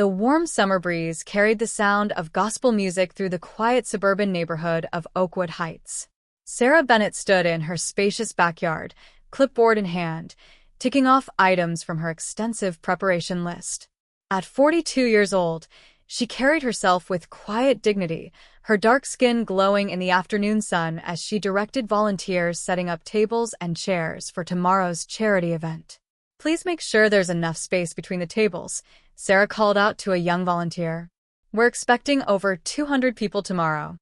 The warm summer breeze carried the sound of gospel music through the quiet suburban neighborhood of Oakwood Heights. Sarah Bennett stood in her spacious backyard, clipboard in hand, ticking off items from her extensive preparation list. At 42 years old, she carried herself with quiet dignity, her dark skin glowing in the afternoon sun as she directed volunteers setting up tables and chairs for tomorrow's charity event. "Please make sure there's enough space between the tables," Sarah called out to a young volunteer. "We're expecting over 200 people tomorrow."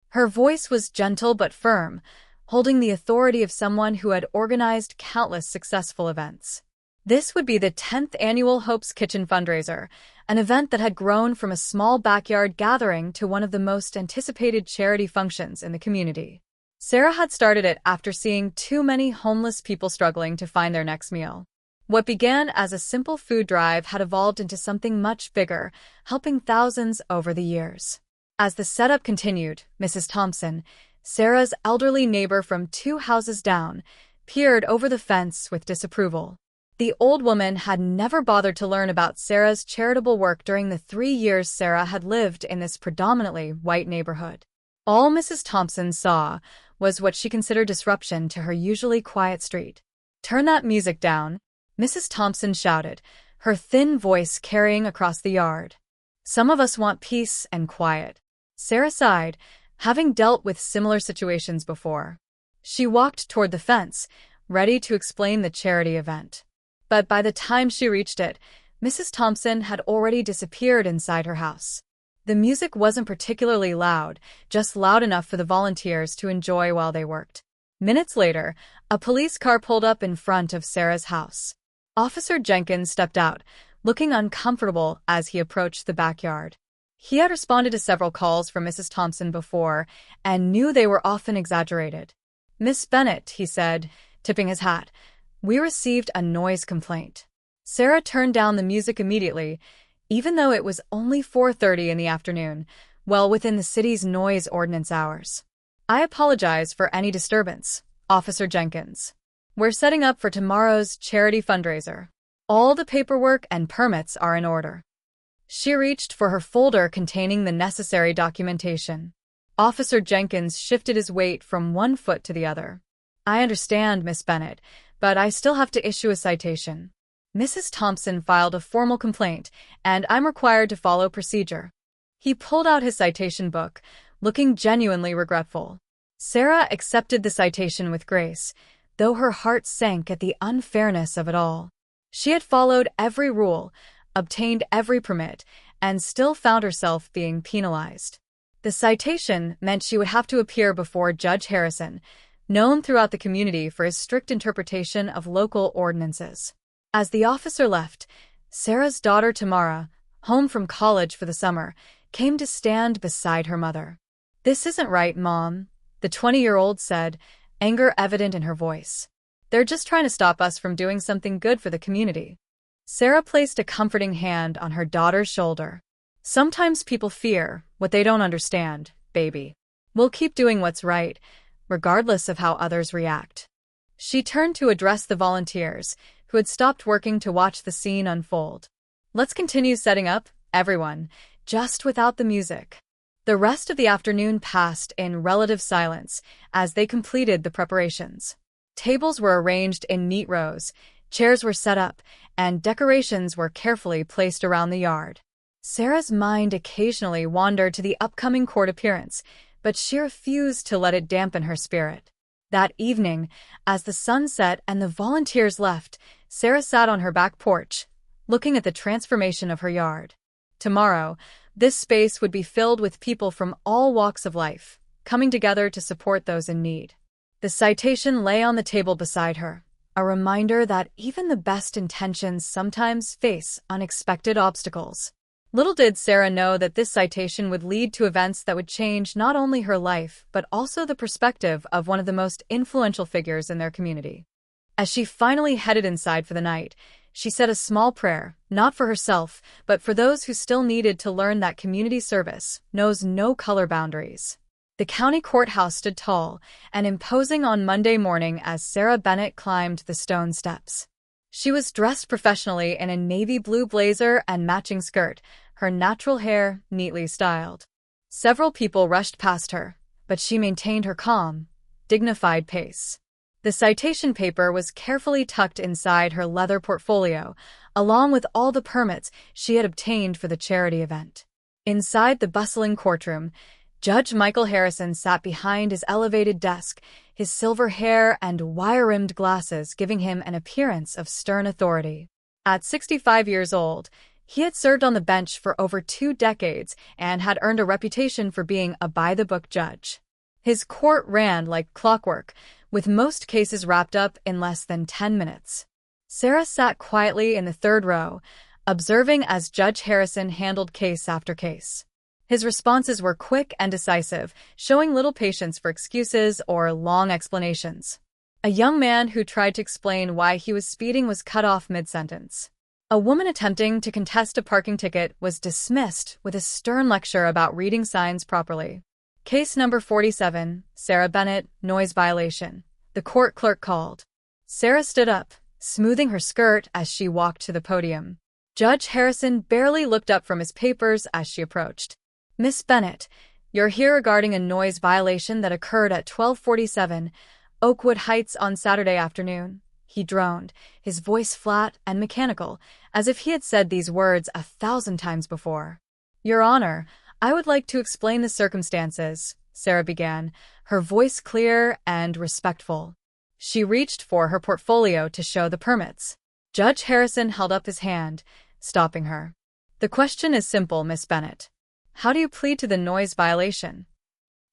Her voice was gentle but firm, holding the authority of someone who had organized countless successful events. This would be the 10th annual Hope's Kitchen fundraiser, an event that had grown from a small backyard gathering to one of the most anticipated charity functions in the community. Sarah had started it after seeing too many homeless people struggling to find their next meal. What began as a simple food drive had evolved into something much bigger, helping thousands over the years. As the setup continued, Mrs. Thompson, Sarah's elderly neighbor from 2 houses down, peered over the fence with disapproval. The old woman had never bothered to learn about Sarah's charitable work during the 3 years Sarah had lived in this predominantly white neighborhood. All Mrs. Thompson saw was what she considered disruption to her usually quiet street. "Turn that music down," Mrs. Thompson shouted, her thin voice carrying across the yard. "Some of us want peace and quiet." Sarah sighed, having dealt with similar situations before. She walked toward the fence, ready to explain the charity event. But by the time she reached it, Mrs. Thompson had already disappeared inside her house. The music wasn't particularly loud, just loud enough for the volunteers to enjoy while they worked. Minutes later, a police car pulled up in front of Sarah's house. Officer Jenkins stepped out, looking uncomfortable as he approached the backyard. He had responded to several calls from Mrs. Thompson before and knew they were often exaggerated. "Miss Bennett," he said, tipping his hat, "we received a noise complaint." Sarah turned down the music immediately, even though it was only 4:30 in the afternoon, well within the city's noise ordinance hours. "I apologize for any disturbance, Officer Jenkins. We're setting up for tomorrow's charity fundraiser. All the paperwork and permits are in order." She reached for her folder containing the necessary documentation. Officer Jenkins shifted his weight from one foot to the other. "I understand, Miss Bennett, but I still have to issue a citation. Mrs. Thompson filed a formal complaint, and I'm required to follow procedure." He pulled out his citation book, looking genuinely regretful. Sarah accepted the citation with grace, though her heart sank at the unfairness of it all. She had followed every rule, obtained every permit, and still found herself being penalized. The citation meant she would have to appear before Judge Harrison, known throughout the community for his strict interpretation of local ordinances. As the officer left, Sarah's daughter Tamara, home from college for the summer, came to stand beside her mother. "This isn't right, Mom," the 20-year-old said, anger evident in her voice. "They're just trying to stop us from doing something good for the community." Sarah placed a comforting hand on her daughter's shoulder. "Sometimes people fear what they don't understand, baby. We'll keep doing what's right, regardless of how others react." She turned to address the volunteers, who had stopped working to watch the scene unfold. "Let's continue setting up, everyone, just without the music." The rest of the afternoon passed in relative silence as they completed the preparations. Tables were arranged in neat rows, chairs were set up, and decorations were carefully placed around the yard. Sarah's mind occasionally wandered to the upcoming court appearance, but she refused to let it dampen her spirit. That evening, as the sun set and the volunteers left, Sarah sat on her back porch, looking at the transformation of her yard. Tomorrow, this space would be filled with people from all walks of life, coming together to support those in need. The citation lay on the table beside her, a reminder that even the best intentions sometimes face unexpected obstacles. Little did Sarah know that this citation would lead to events that would change not only her life but also the perspective of one of the most influential figures in their community. As she finally headed inside for the night, she said a small prayer, not for herself, but for those who still needed to learn that community service knows no color boundaries. The county courthouse stood tall and imposing on Monday morning as Sarah Bennett climbed the stone steps. She was dressed professionally in a navy blue blazer and matching skirt, her natural hair neatly styled. Several people rushed past her, but she maintained her calm, dignified pace. The citation paper was carefully tucked inside her leather portfolio, along with all the permits she had obtained for the charity event. Inside the bustling courtroom, Judge Michael Harrison sat behind his elevated desk, his silver hair and wire-rimmed glasses giving him an appearance of stern authority. At 65 years old, he had served on the bench for over 2 decades and had earned a reputation for being a by-the-book judge. His court ran like clockwork, with most cases wrapped up in less than 10 minutes. Sarah sat quietly in the third row, observing as Judge Harrison handled case after case. His responses were quick and decisive, showing little patience for excuses or long explanations. A young man who tried to explain why he was speeding was cut off mid-sentence. A woman attempting to contest a parking ticket was dismissed with a stern lecture about reading signs properly. Case number 47, Sarah Bennett, noise violation. The court clerk called. Sarah stood up, smoothing her skirt as she walked to the podium. Judge Harrison barely looked up from his papers as she approached. Miss Bennett, you're here regarding a noise violation that occurred at 1247 Oakwood Heights on Saturday afternoon. He droned, his voice flat and mechanical, as if he had said these words 1,000 times before. Your Honor, I would like to explain the circumstances, Sarah began, her voice clear and respectful. She reached for her portfolio to show the permits. Judge Harrison held up his hand, stopping her. The question is simple, Miss Bennett. How do you plead to the noise violation?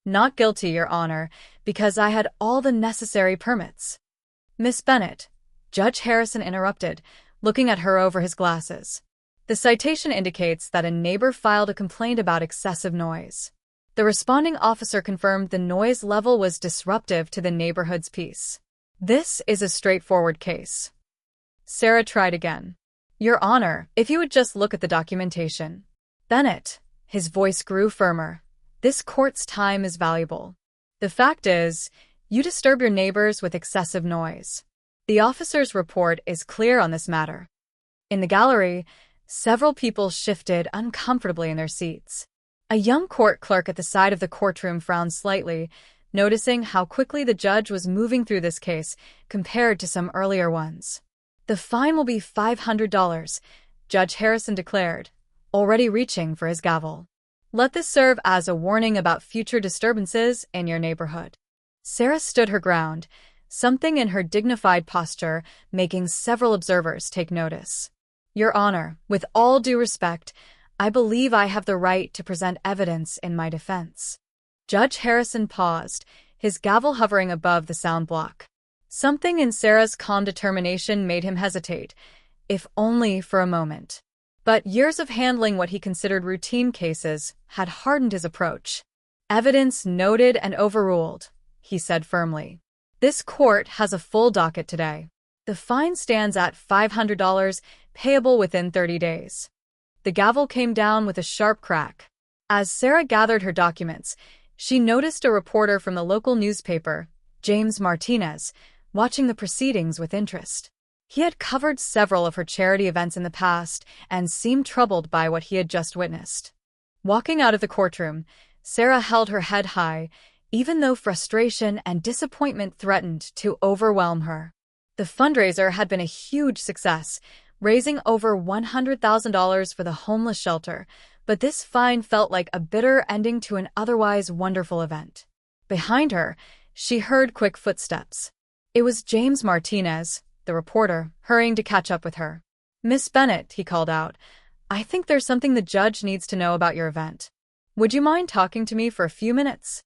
Not guilty, Your Honor, because I had all the necessary permits. Miss Bennett, Judge Harrison interrupted, looking at her over his glasses. The citation indicates that a neighbor filed a complaint about excessive noise. The responding officer confirmed the noise level was disruptive to the neighborhood's peace. This is a straightforward case. Sarah tried again. Your Honor, if you would just look at the documentation. Bennett, his voice grew firmer. This court's time is valuable. The fact is, you disturb your neighbors with excessive noise. The officer's report is clear on this matter. In the gallery, several people shifted uncomfortably in their seats. A young court clerk at the side of the courtroom frowned slightly, noticing how quickly the judge was moving through this case compared to some earlier ones. The fine will be $500, Judge Harrison declared, already reaching for his gavel. Let this serve as a warning about future disturbances in your neighborhood. Sarah stood her ground, something in her dignified posture making several observers take notice. Your Honor, with all due respect, I believe I have the right to present evidence in my defense. Judge Harrison paused, his gavel hovering above the sound block. Something in Sarah's calm determination made him hesitate, if only for a moment. But years of handling what he considered routine cases had hardened his approach. Evidence noted and overruled, he said firmly. This court has a full docket today. The fine stands at $500, payable within 30 days. The gavel came down with a sharp crack. As Sarah gathered her documents, she noticed a reporter from the local newspaper, James Martinez, watching the proceedings with interest. He had covered several of her charity events in the past and seemed troubled by what he had just witnessed. Walking out of the courtroom, Sarah held her head high, even though frustration and disappointment threatened to overwhelm her. The fundraiser had been a huge success, raising over $100,000 for the homeless shelter, but this fine felt like a bitter ending to an otherwise wonderful event. Behind her, she heard quick footsteps. It was James Martinez, the reporter, hurrying to catch up with her. Miss Bennett, he called out, I think there's something the judge needs to know about your event. Would you mind talking to me for a few minutes?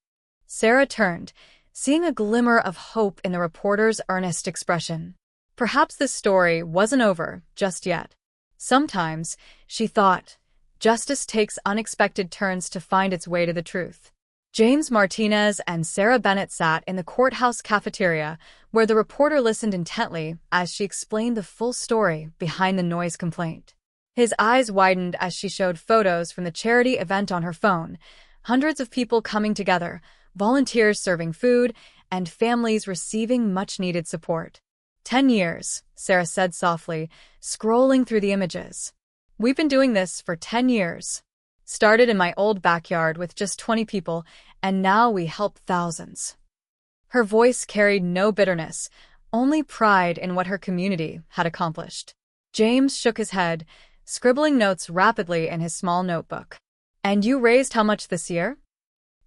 Sarah turned, seeing a glimmer of hope in the reporter's earnest expression. Perhaps this story wasn't over just yet. Sometimes, she thought, justice takes unexpected turns to find its way to the truth. James Martinez and Sarah Bennett sat in the courthouse cafeteria, where the reporter listened intently as she explained the full story behind the noise complaint. His eyes widened as she showed photos from the charity event on her phone, hundreds of people coming together, volunteers serving food, and families receiving much-needed support. 10 years, Sarah said softly, scrolling through the images. We've been doing this for 10 years. Started in my old backyard with just 20 people, and now we help thousands." Her voice carried no bitterness, only pride in what her community had accomplished. James shook his head, scribbling notes rapidly in his small notebook. "And you raised how much this year?"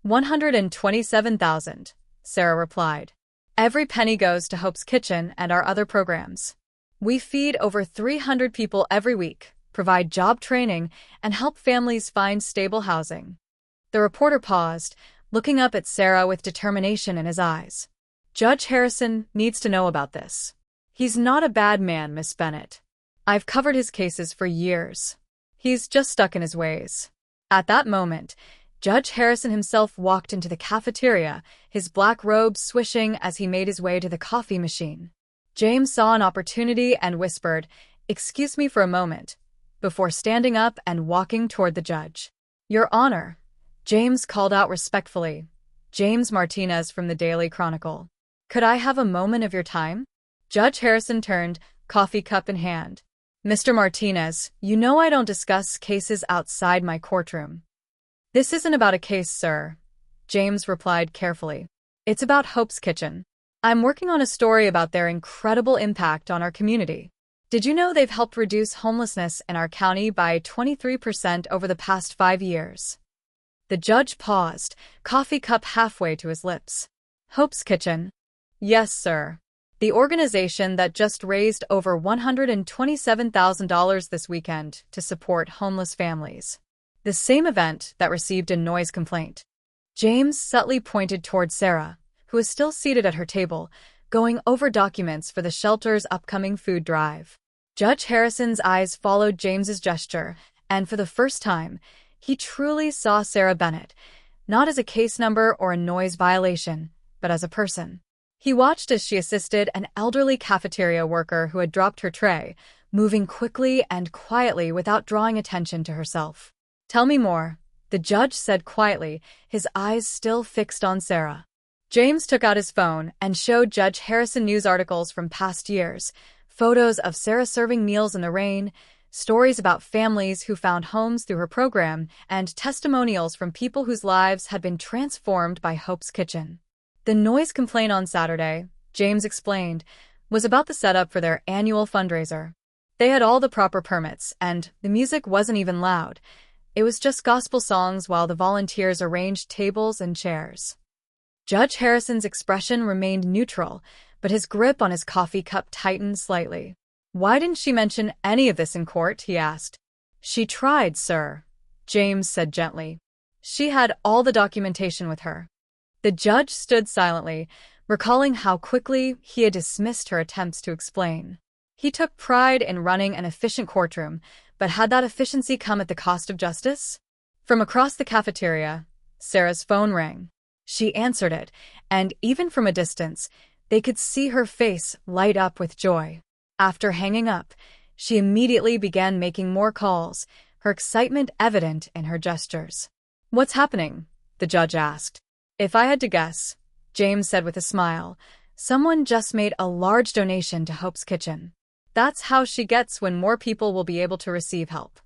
"127,000, Sarah replied. "Every penny goes to Hope's Kitchen and our other programs. We feed over 300 people every week, provide job training, and help families find stable housing." The reporter paused, looking up at Sarah with determination in his eyes. "Judge Harrison needs to know about this. He's not a bad man, Miss Bennett. I've covered his cases for years. He's just stuck in his ways." At that moment, Judge Harrison himself walked into the cafeteria, his black robe swishing as he made his way to the coffee machine. James saw an opportunity and whispered, "Excuse me for a moment," before standing up and walking toward the judge. "Your Honor," James called out respectfully. James Martinez from the Daily Chronicle. "Could I have a moment of your time?" Judge Harrison turned, coffee cup in hand. "Mr. Martinez, you know I don't discuss cases outside my courtroom." "This isn't about a case, sir," James replied carefully. "It's about Hope's Kitchen. I'm working on a story about their incredible impact on our community. Did you know they've helped reduce homelessness in our county by 23% over the past 5 years? The judge paused, coffee cup halfway to his lips. "Hope's Kitchen?" "Yes, sir. The organization that just raised over $127,000 this weekend to support homeless families. The same event that received a noise complaint." James subtly pointed toward Sarah, who was still seated at her table, going over documents for the shelter's upcoming food drive. Judge Harrison's eyes followed James's gesture, and for the first time, he truly saw Sarah Bennett, not as a case number or a noise violation, but as a person. He watched as she assisted an elderly cafeteria worker who had dropped her tray, moving quickly and quietly without drawing attention to herself. "Tell me more," the judge said quietly, his eyes still fixed on Sarah. James took out his phone and showed Judge Harrison news articles from past years, photos of Sarah serving meals in the rain, stories about families who found homes through her program, and testimonials from people whose lives had been transformed by Hope's Kitchen. The noise complaint on Saturday, James explained, was about the setup for their annual fundraiser. They had all the proper permits, and the music wasn't even loud. It was just gospel songs while the volunteers arranged tables and chairs. Judge Harrison's expression remained neutral, but his grip on his coffee cup tightened slightly. "Why didn't she mention any of this in court?" he asked. "She tried, sir," James said gently. "She had all the documentation with her." The judge stood silently, recalling how quickly he had dismissed her attempts to explain. He took pride in running an efficient courtroom, but had that efficiency come at the cost of justice? From across the cafeteria, Sarah's phone rang. She answered it, and even from a distance, they could see her face light up with joy. After hanging up, she immediately began making more calls, her excitement evident in her gestures. "What's happening?" the judge asked. "If I had to guess," James said with a smile, "someone just made a large donation to Hope's Kitchen. That's how she gets when more people will be able to receive help."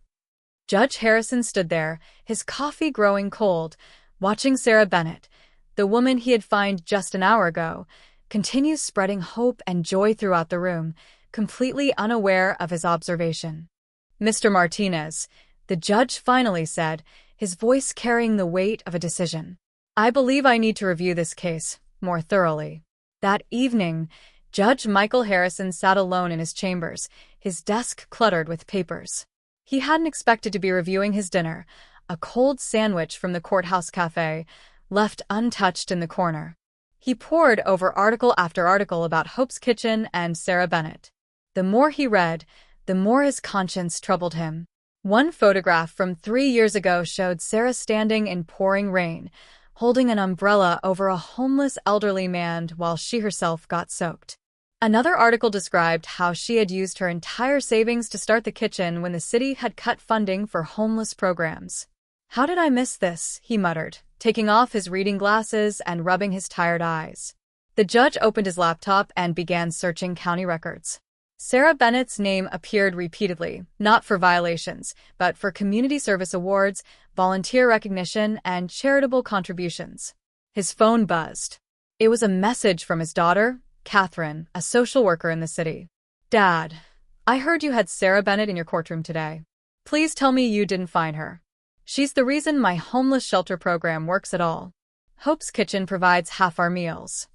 Judge Harrison stood there, his coffee growing cold, watching Sarah Bennett, the woman he had found just an hour ago, continue spreading hope and joy throughout the room, completely unaware of his observation. "Mr. Martinez," the judge finally said, his voice carrying the weight of a decision. "I believe I need to review this case more thoroughly." That evening, Judge Michael Harrison sat alone in his chambers, his desk cluttered with papers. He hadn't expected to be reviewing his dinner, a cold sandwich from the courthouse cafe, left untouched in the corner. He pored over article after article about Hope's Kitchen and Sarah Bennett. The more he read, the more his conscience troubled him. One photograph from 3 years ago showed Sarah standing in pouring rain, holding an umbrella over a homeless elderly man while she herself got soaked. Another article described how she had used her entire savings to start the kitchen when the city had cut funding for homeless programs. "How did I miss this?" he muttered, taking off his reading glasses and rubbing his tired eyes. The judge opened his laptop and began searching county records. Sarah Bennett's name appeared repeatedly, not for violations, but for community service awards, volunteer recognition, and charitable contributions. His phone buzzed. It was a message from his daughter, Catherine, a social worker in the city. "Dad, I heard you had Sarah Bennett in your courtroom today. Please tell me you didn't fine her. She's the reason my homeless shelter program works at all. Hope's Kitchen provides half our meals."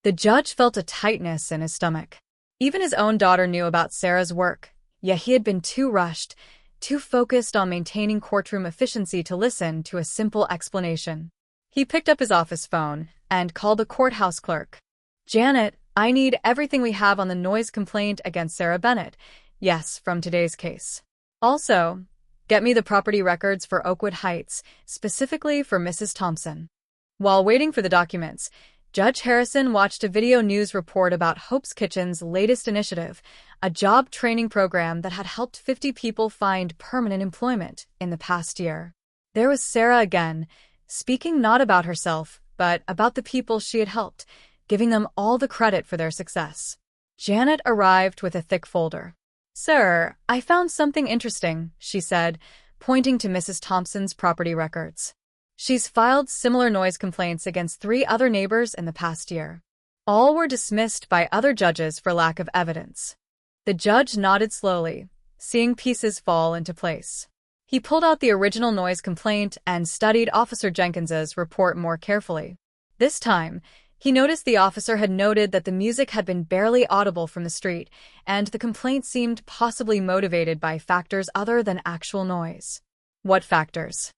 The judge felt a tightness in his stomach. Even his own daughter knew about Sarah's work, yet he had been too rushed, too focused on maintaining courtroom efficiency to listen to a simple explanation. He picked up his office phone and called the courthouse clerk. "Janet, I need everything we have on the noise complaint against Sarah Bennett. Yes, from today's case. Also, get me the property records for Oakwood Heights, specifically for Mrs. Thompson." While waiting for the documents, Judge Harrison watched a video news report about Hope's Kitchen's latest initiative, a job training program that had helped 50 people find permanent employment in the past year. There was Sarah again, speaking not about herself, but about the people she had helped, giving them all the credit for their success. Janet arrived with a thick folder. "Sir, I found something interesting," she said, pointing to Mrs. Thompson's property records. "She's filed similar noise complaints against 3 other neighbors in the past year. All were dismissed by other judges for lack of evidence." The judge nodded slowly, seeing pieces fall into place. He pulled out the original noise complaint and studied Officer Jenkins's report more carefully. This time, he noticed the officer had noted that the music had been barely audible from the street, and the complaint seemed possibly motivated by factors other than actual noise. What factors?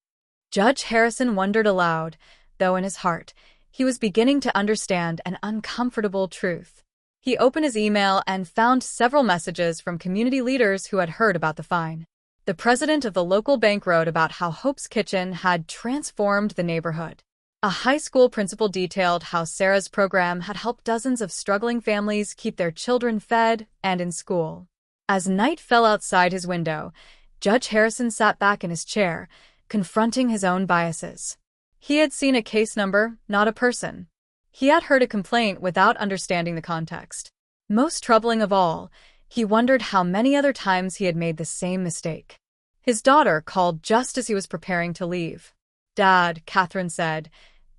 Judge Harrison wondered aloud, though in his heart, he was beginning to understand an uncomfortable truth. He opened his email and found several messages from community leaders who had heard about the fine. The president of the local bank wrote about how Hope's Kitchen had transformed the neighborhood. A high school principal detailed how Sarah's program had helped dozens of struggling families keep their children fed and in school. As night fell outside his window, Judge Harrison sat back in his chair, confronting his own biases. He had seen a case number, not a person. He had heard a complaint without understanding the context. Most troubling of all, he wondered how many other times he had made the same mistake. His daughter called just as he was preparing to leave. "Dad," Catherine said,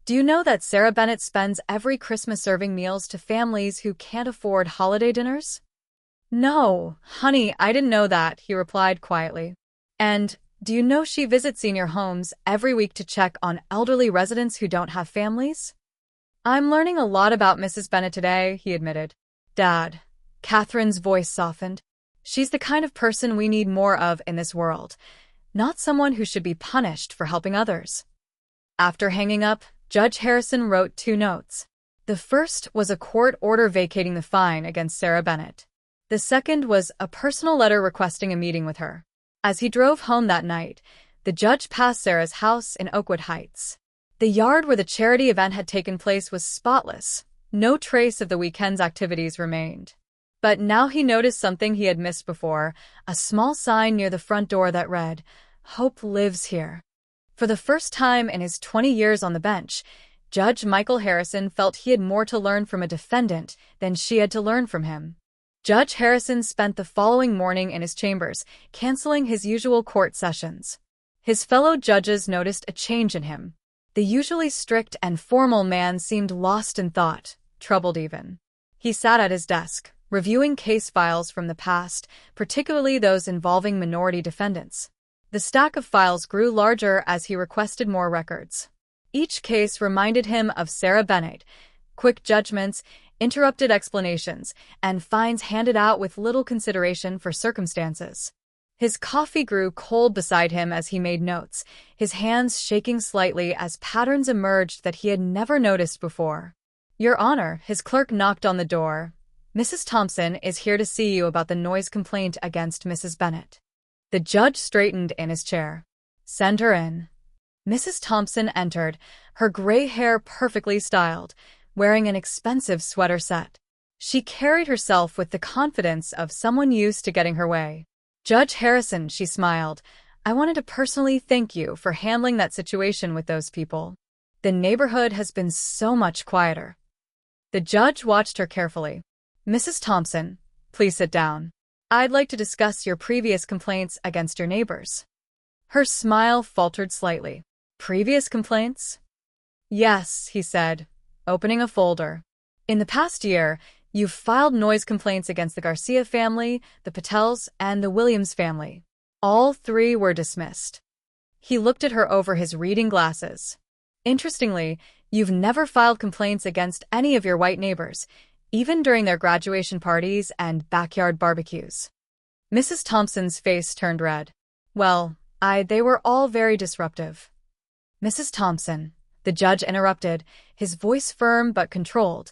"do you know that Sarah Bennett spends every Christmas serving meals to families who can't afford holiday dinners?" "No, honey, I didn't know that," he replied quietly. "And do you know she visits senior homes every week to check on elderly residents who don't have families?" "I'm learning a lot about Mrs. Bennett today," he admitted. "Dad," Catherine's voice softened, "she's the kind of person we need more of in this world, not someone who should be punished for helping others." After hanging up, Judge Harrison wrote 2 notes. The first was a court order vacating the fine against Sarah Bennett. The second was a personal letter requesting a meeting with her. As he drove home that night, the judge passed Sarah's house in Oakwood Heights. The yard where the charity event had taken place was spotless. No trace of the weekend's activities remained. But now he noticed something he had missed before, a small sign near the front door that read, "Hope lives here." For the first time in his 20 years on the bench, Judge Michael Harrison felt he had more to learn from a defendant than she had to learn from him. Judge Harrison spent the following morning in his chambers, canceling his usual court sessions. His fellow judges noticed a change in him. The usually strict and formal man seemed lost in thought, troubled even. He sat at his desk, reviewing case files from the past, particularly those involving minority defendants. The stack of files grew larger as he requested more records. Each case reminded him of Sarah Bennett: quick judgments, interrupted explanations, and fines handed out with little consideration for circumstances. His coffee grew cold beside him as he made notes, his hands shaking slightly as patterns emerged that he had never noticed before. "Your Honor," his clerk knocked on the door. "Mrs. Thompson is here to see you about the noise complaint against Mrs. Bennett." The judge straightened in his chair. "Send her in." Mrs. Thompson entered, her gray hair perfectly styled, wearing an expensive sweater set. She carried herself with the confidence of someone used to getting her way. "Judge Harrison," she smiled, "I wanted to personally thank you for handling that situation with those people. The neighborhood has been so much quieter." The judge watched her carefully. "Mrs. Thompson, Please sit down. I'd like to discuss your previous complaints against your neighbors. Her smile faltered slightly. Previous complaints? Yes, he said, opening a folder. In the past year, you've filed noise complaints against the Garcia family, the Patels, and the Williams family. All 3 were dismissed. He looked at her over his reading glasses. Interestingly, you've never filed complaints against any of your white neighbors, even during their graduation parties and backyard barbecues. Mrs. Thompson's face turned red. Well, they were all very disruptive. Mrs. Thompson, the judge interrupted, his voice firm but controlled.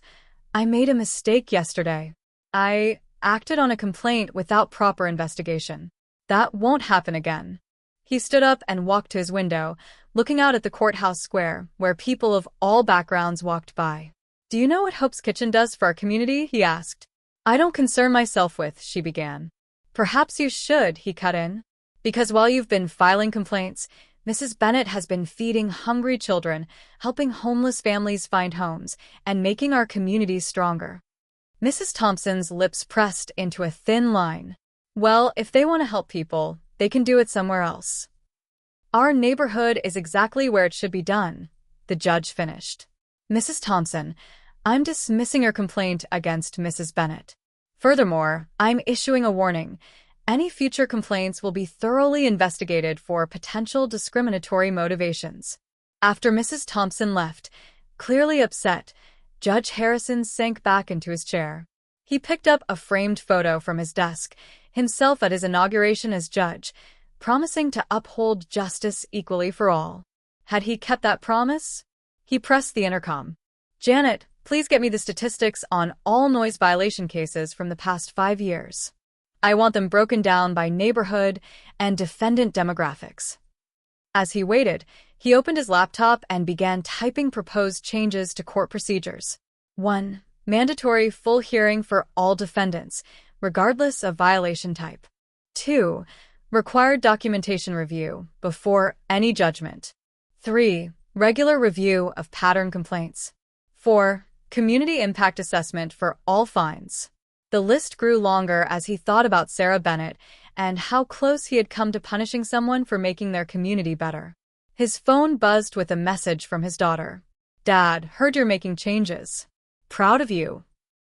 I made a mistake yesterday. I acted on a complaint without proper investigation. That won't happen again. He stood up and walked to his window, looking out at the courthouse square, where people of all backgrounds walked by. Do you know what Hope's Kitchen does for our community? He asked. I don't concern myself with, she began. Perhaps you should, he cut in. Because while you've been filing complaints, Mrs. Bennett has been feeding hungry children, helping homeless families find homes, and making our community stronger. Mrs. Thompson's lips pressed into a thin line. Well, if they want to help people, they can do it somewhere else. Our neighborhood is exactly where it should be done, the judge finished. Mrs. Thompson, I'm dismissing your complaint against Mrs. Bennett. Furthermore, I'm issuing a warning. Any future complaints will be thoroughly investigated for potential discriminatory motivations. After Mrs. Thompson left, clearly upset, Judge Harrison sank back into his chair. He picked up a framed photo from his desk, himself at his inauguration as judge, promising to uphold justice equally for all. Had he kept that promise? He pressed the intercom. Janet, please get me the statistics on all noise violation cases from the past 5 years. I want them broken down by neighborhood and defendant demographics. As he waited, he opened his laptop and began typing proposed changes to court procedures. 1. Mandatory full hearing for all defendants, regardless of violation type. 2. Required documentation review before any judgment. 3. Regular review of pattern complaints. 4. Community impact assessment for all fines. The list grew longer as he thought about Sarah Bennett and how close he had come to punishing someone for making their community better. His phone buzzed with a message from his daughter. Dad, heard you're making changes. Proud of you.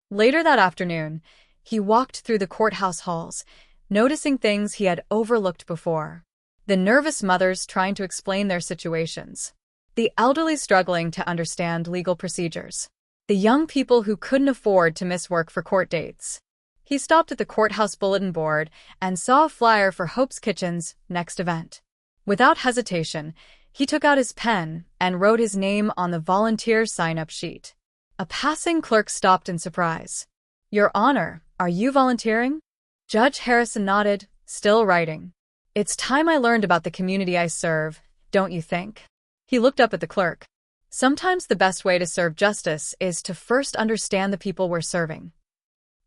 Later that afternoon, he walked through the courthouse halls, noticing things he had overlooked before. The nervous mothers trying to explain their situations. The elderly struggling to understand legal procedures. The young people who couldn't afford to miss work for court dates. He stopped at the courthouse bulletin board and saw a flyer for Hope's Kitchen's next event. Without hesitation, he took out his pen and wrote his name on the volunteer sign-up sheet. A passing clerk stopped in surprise. Your Honor, are you volunteering? Judge Harrison nodded, still writing. It's time I learned about the community I serve, don't you think? He looked up at the clerk. Sometimes the best way to serve justice is to first understand the people we're serving.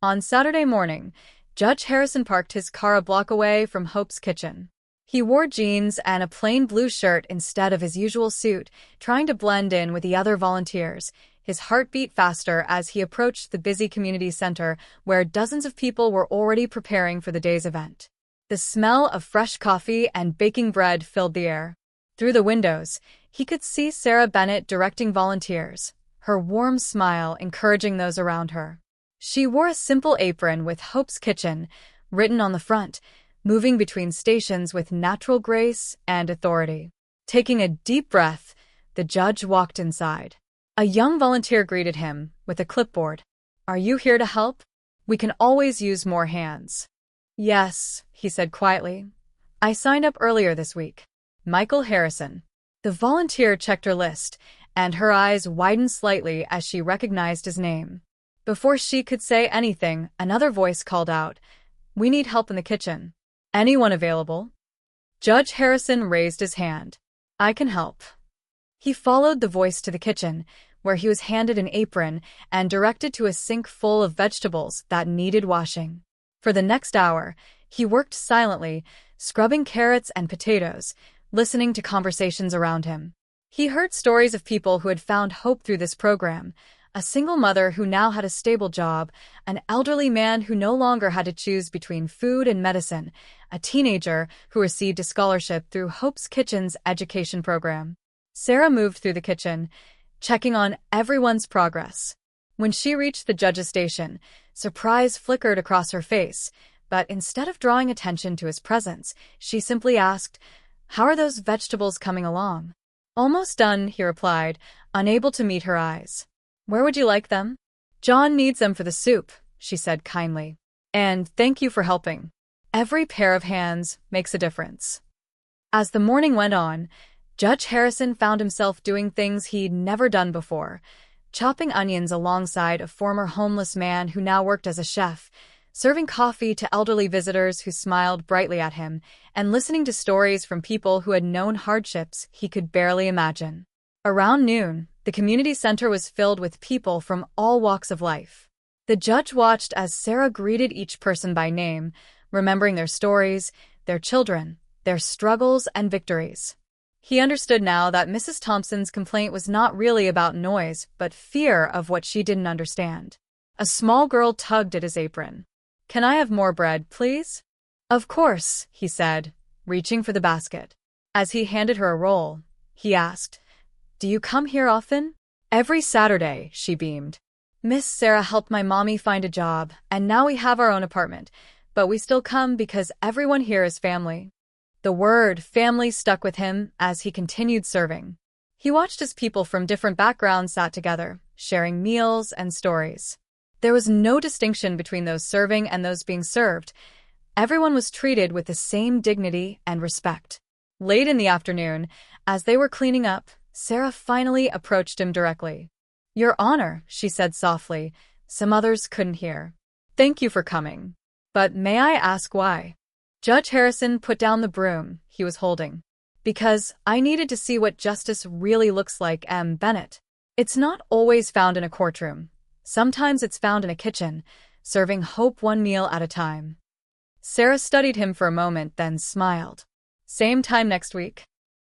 On Saturday morning, Judge Harrison parked his car a block away from Hope's Kitchen. He wore jeans and a plain blue shirt instead of his usual suit, trying to blend in with the other volunteers. His heart beat faster as he approached the busy community center where dozens of people were already preparing for the day's event. The smell of fresh coffee and baking bread filled the air. Through the windows, he could see Sarah Bennett directing volunteers, her warm smile encouraging those around her. She wore a simple apron with Hope's Kitchen written on the front, moving between stations with natural grace and authority. Taking a deep breath, the judge walked inside. A young volunteer greeted him with a clipboard. Are you here to help? We can always use more hands. Yes, he said quietly. I signed up earlier this week. Michael Harrison. The volunteer checked her list, and her eyes widened slightly as she recognized his name. Before she could say anything, another voice called out, We need help in the kitchen. Anyone available? Judge Harrison raised his hand. I can help. He followed the voice to the kitchen, where he was handed an apron and directed to a sink full of vegetables that needed washing. For the next hour, he worked silently, scrubbing carrots and potatoes, listening to conversations around him. He heard stories of people who had found hope through this program, A single mother who now had a stable job, an elderly man who no longer had to choose between food and medicine, a teenager who received a scholarship through Hope's Kitchen's education program. Sarah moved through the kitchen, checking on everyone's progress. When she reached the judge's station, surprise flickered across her face, but instead of drawing attention to his presence, she simply asked, "How are those vegetables coming along?" "Almost done," he replied, unable to meet her eyes. "Where would you like them?" "John needs them for the soup," she said kindly. "And thank you for helping. Every pair of hands makes a difference." As the morning went on, Judge Harrison found himself doing things he'd never done before, chopping onions alongside a former homeless man who now worked as a chef, serving coffee to elderly visitors who smiled brightly at him, and listening to stories from people who had known hardships he could barely imagine. Around noon, the community center was filled with people from all walks of life. The judge watched as Sarah greeted each person by name, remembering their stories, their children, their struggles and victories. He understood now that Mrs. Thompson's complaint was not really about noise, but fear of what she didn't understand. A small girl tugged at his apron. "Can I have more bread, please?" "Of course," he said, reaching for the basket. As he handed her a roll, he asked, "Do you come here often?" "Every Saturday," she beamed. "Miss Sarah helped my mommy find a job, and now we have our own apartment, but we still come because everyone here is family." The word family stuck with him as he continued serving. He watched as people from different backgrounds sat together, sharing meals and stories. There was no distinction between those serving and those being served. Everyone was treated with the same dignity and respect. Late in the afternoon, as they were cleaning up, Sarah finally approached him directly. "Your Honor," she said softly, some others couldn't hear. "Thank you for coming. But may I ask why?" Judge Harrison put down the broom he was holding. "Because I needed to see what justice really looks like, M. Bennett. It's not always found in a courtroom. Sometimes it's found in a kitchen, serving hope one meal at a time." Sarah studied him for a moment, then smiled. "Same time next week?"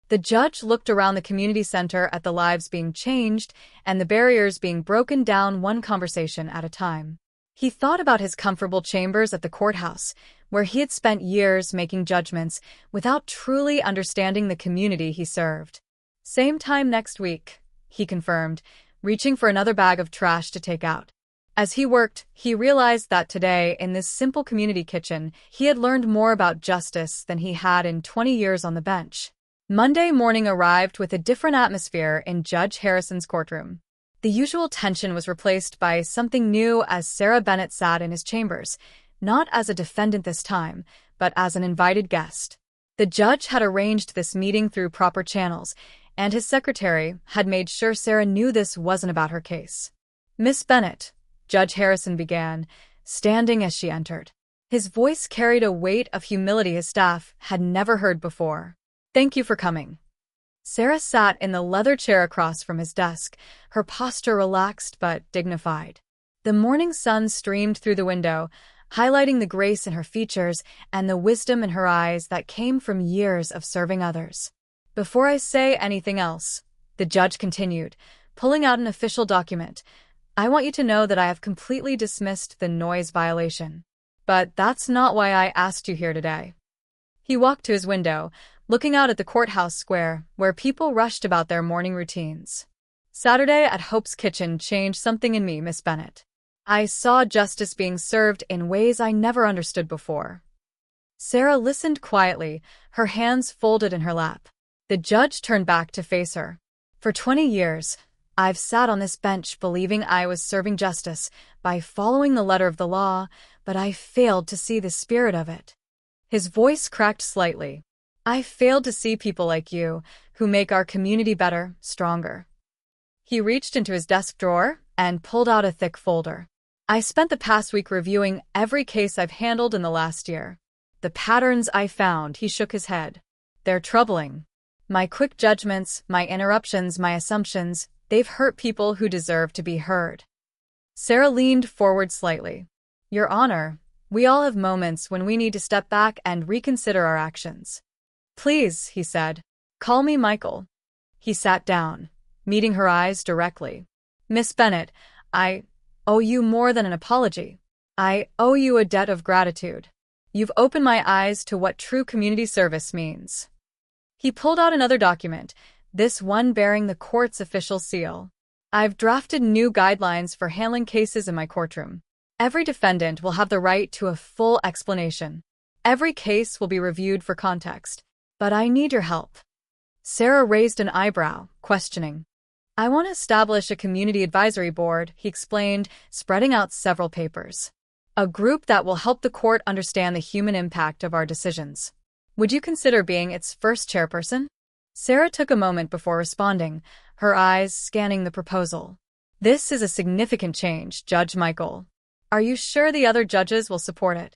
The judge looked around the community center at the lives being changed and the barriers being broken down one conversation at a time. He thought about his comfortable chambers at the courthouse, where he had spent years making judgments without truly understanding the community he served. "Same time next week," he confirmed, reaching for another bag of trash to take out. As he worked, he realized that today, in this simple community kitchen, he had learned more about justice than he had in 20 years on the bench. Monday morning arrived with a different atmosphere in Judge Harrison's courtroom. The usual tension was replaced by something new as Sarah Bennett sat in his chambers, not as a defendant this time, but as an invited guest. The judge had arranged this meeting through proper channels, and his secretary had made sure Sarah knew this wasn't about her case. "Miss Bennett," Judge Harrison began, standing as she entered. His voice carried a weight of humility his staff had never heard before. "Thank you for coming." Sarah sat in the leather chair across from his desk, her posture relaxed but dignified. The morning sun streamed through the window, highlighting the grace in her features and the wisdom in her eyes that came from years of serving others. "Before I say anything else," the judge continued, pulling out an official document, "I want you to know that I have completely dismissed the noise violation. But that's not why I asked you here today." He walked to his window, looking out at the courthouse square, where people rushed about their morning routines. "Saturday at Hope's Kitchen changed something in me, Miss Bennett. I saw justice being served in ways I never understood before." Sarah listened quietly, her hands folded in her lap. The judge turned back to face her. "For 20 years, I've sat on this bench believing I was serving justice by following the letter of the law, but I failed to see the spirit of it." His voice cracked slightly. "I failed to see people like you, who make our community better, stronger." He reached into his desk drawer and pulled out a thick folder. "I spent the past week reviewing every case I've handled in the last year. The patterns I found," he shook his head. "They're troubling. My quick judgments, my interruptions, my assumptions, they've hurt people who deserve to be heard." Sarah leaned forward slightly. "Your Honor, we all have moments when we need to step back and reconsider our actions." "Please," he said, "call me Michael." He sat down, meeting her eyes directly. "Miss Bennett, I owe you more than an apology. I owe you a debt of gratitude. You've opened my eyes to what true community service means." He pulled out another document, this one bearing the court's official seal. "I've drafted new guidelines for handling cases in my courtroom. Every defendant will have the right to a full explanation. Every case will be reviewed for context. But I need your help." Sarah raised an eyebrow, questioning. "I want to establish a community advisory board," he explained, spreading out several papers. "A group that will help the court understand the human impact of our decisions. Would you consider being its first chairperson?" Sarah took a moment before responding, her eyes scanning the proposal. "This is a significant change, Judge Michael. Are you sure the other judges will support it?"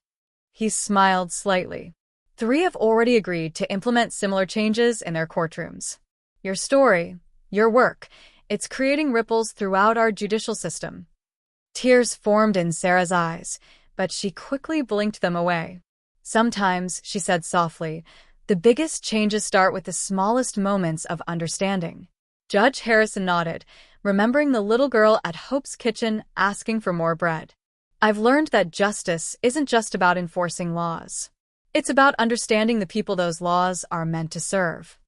He smiled slightly. "3 have already agreed to implement similar changes in their courtrooms. Your story, your work, it's creating ripples throughout our judicial system." Tears formed in Sarah's eyes, but she quickly blinked them away. "Sometimes," she said softly, "the biggest changes start with the smallest moments of understanding." Judge Harrison nodded, remembering the little girl at Hope's Kitchen asking for more bread. "I've learned that justice isn't just about enforcing laws. It's about understanding the people those laws are meant to serve."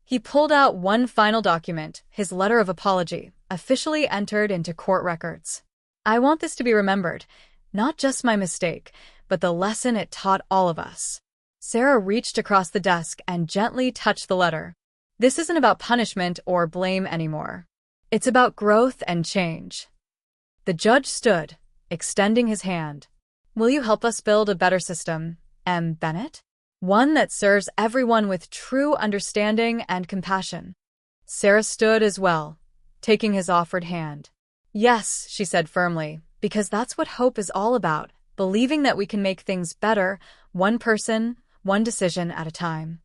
He pulled out one final document, his letter of apology, officially entered into court records. "I want this to be remembered, not just my mistake, but the lesson it taught all of us." Sarah reached across the desk and gently touched the letter. "This isn't about punishment or blame anymore. It's about growth and change." The judge stood, extending his hand. "Will you help us build a better system, M. Bennett? One that serves everyone with true understanding and compassion?" Sarah stood as well, taking his offered hand. "Yes," she said firmly, "because that's what hope is all about, believing that we can make things better, one person, one decision at a time."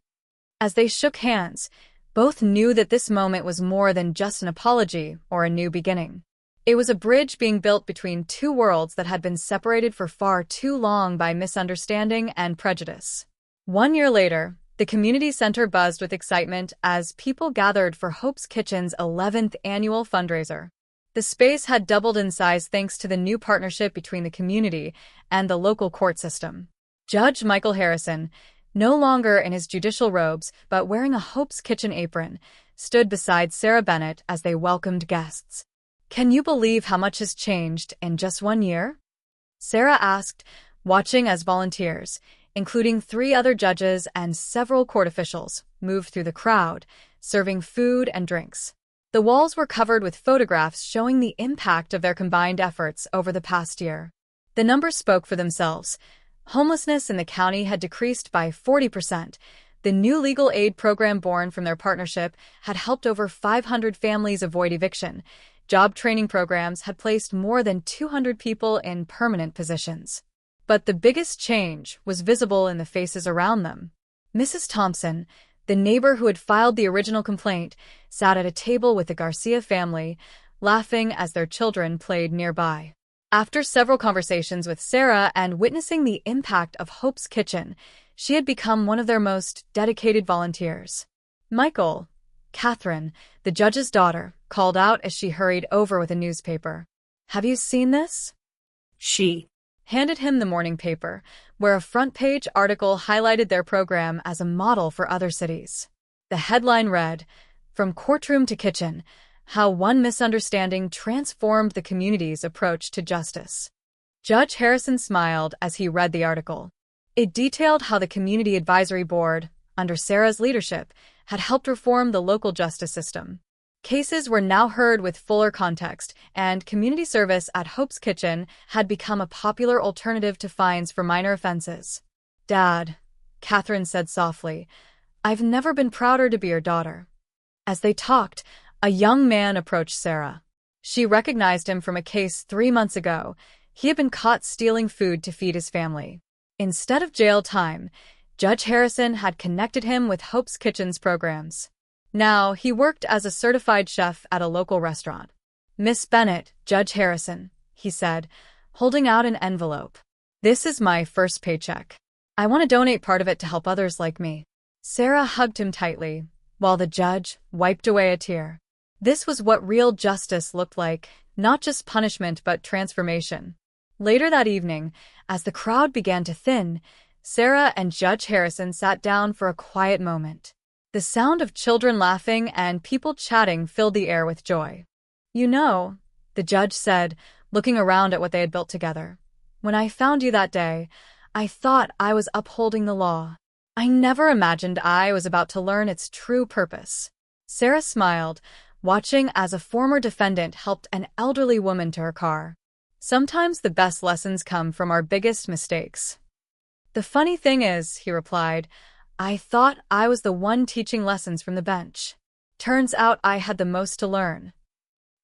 As they shook hands, both knew that this moment was more than just an apology or a new beginning. It was a bridge being built between two worlds that had been separated for far too long by misunderstanding and prejudice. 1 year later, the community center buzzed with excitement as people gathered for Hope's Kitchen's 11th annual fundraiser. The space had doubled in size thanks to the new partnership between the community and the local court system. Judge Michael Harrison, no longer in his judicial robes but wearing a Hope's Kitchen apron, stood beside Sarah Bennett as they welcomed guests. "Can you believe how much has changed in just 1 year?" Sarah asked, watching as volunteers, including 3 other judges and several court officials, moved through the crowd, serving food and drinks. The walls were covered with photographs showing the impact of their combined efforts over the past year. The numbers spoke for themselves. Homelessness in the county had decreased by 40%. The new legal aid program born from their partnership had helped over 500 families avoid eviction. Job training programs had placed more than 200 people in permanent positions. But the biggest change was visible in the faces around them. Mrs. Thompson, the neighbor who had filed the original complaint, sat at a table with the Garcia family, laughing as their children played nearby. After several conversations with Sarah and witnessing the impact of Hope's Kitchen, she had become one of their most dedicated volunteers. "Michael," Catherine, the judge's daughter, called out as she hurried over with a newspaper. "Have you seen this?" She handed him the morning paper, where a front-page article highlighted their program as a model for other cities. The headline read, "From Courtroom to Kitchen, How One Misunderstanding Transformed the Community's Approach to Justice." Judge Harrison smiled as he read the article. It detailed how the Community Advisory Board, under Sarah's leadership, had helped reform the local justice system. Cases were now heard with fuller context, and community service at Hope's Kitchen had become a popular alternative to fines for minor offenses. "Dad," Catherine said softly, "I've never been prouder to be your daughter." As they talked, a young man approached Sarah. She recognized him from a case 3 months ago. He had been caught stealing food to feed his family. Instead of jail time, Judge Harrison had connected him with Hope's Kitchen's programs. Now, he worked as a certified chef at a local restaurant. "Miss Bennett, Judge Harrison," he said, holding out an envelope. "This is my first paycheck. I want to donate part of it to help others like me." Sarah hugged him tightly, while the judge wiped away a tear. This was what real justice looked like, not just punishment but transformation. Later that evening, as the crowd began to thin, Sarah and Judge Harrison sat down for a quiet moment. The sound of children laughing and people chatting filled the air with joy. "You know," the judge said, looking around at what they had built together, "when I found you that day, I thought I was upholding the law. I never imagined I was about to learn its true purpose." Sarah smiled, watching as a former defendant helped an elderly woman to her car. "Sometimes the best lessons come from our biggest mistakes." "The funny thing is," he replied, "I thought I was the one teaching lessons from the bench. Turns out I had the most to learn."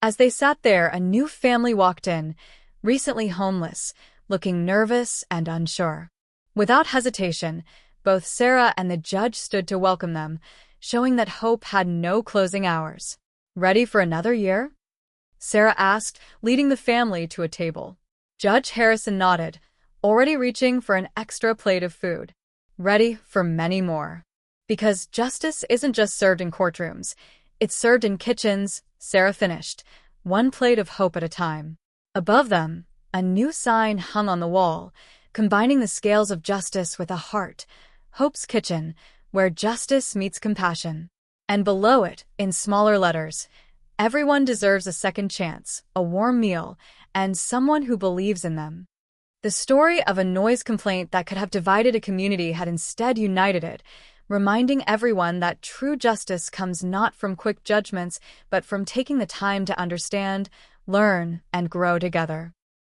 As they sat there, a new family walked in, recently homeless, looking nervous and unsure. Without hesitation, both Sarah and the judge stood to welcome them, showing that hope had no closing hours. "Ready for another year?" Sarah asked, leading the family to a table. Judge Harrison nodded, already reaching for an extra plate of food. "Ready for many more." "Because justice isn't just served in courtrooms, it's served in kitchens," Sarah finished, one plate of hope at a time. Above them, a new sign hung on the wall, combining the scales of justice with a heart, "Hope's Kitchen, where justice meets compassion." And below it, in smaller letters, "Everyone deserves a second chance, a warm meal, and someone who believes in them." The story of a noise complaint that could have divided a community had instead united it, reminding everyone that true justice comes not from quick judgments, but from taking the time to understand, learn, and grow together.